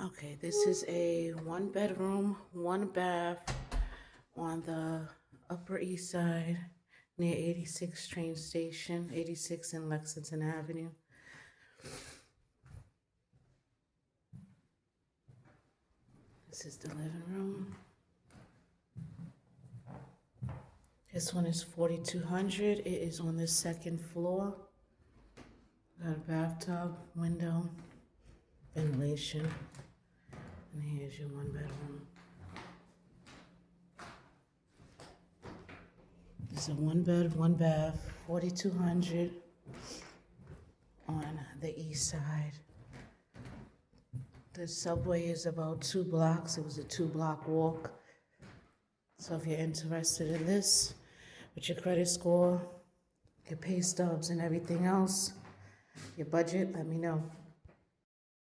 Okay, this is a one bedroom, one bath on the Upper East Side near 86 train station, 86 and Lexington Avenue. This is the living room. This one is 4,200. It is on the second floor. Got a bathtub, window, ventilation. And here's your one bedroom. This is a one bed, one bath, 4,200 on the east side. The subway is about 2 blocks. It was a 2-block walk. So if you're interested in this, with your credit score, your pay stubs and everything else, your budget, let me know.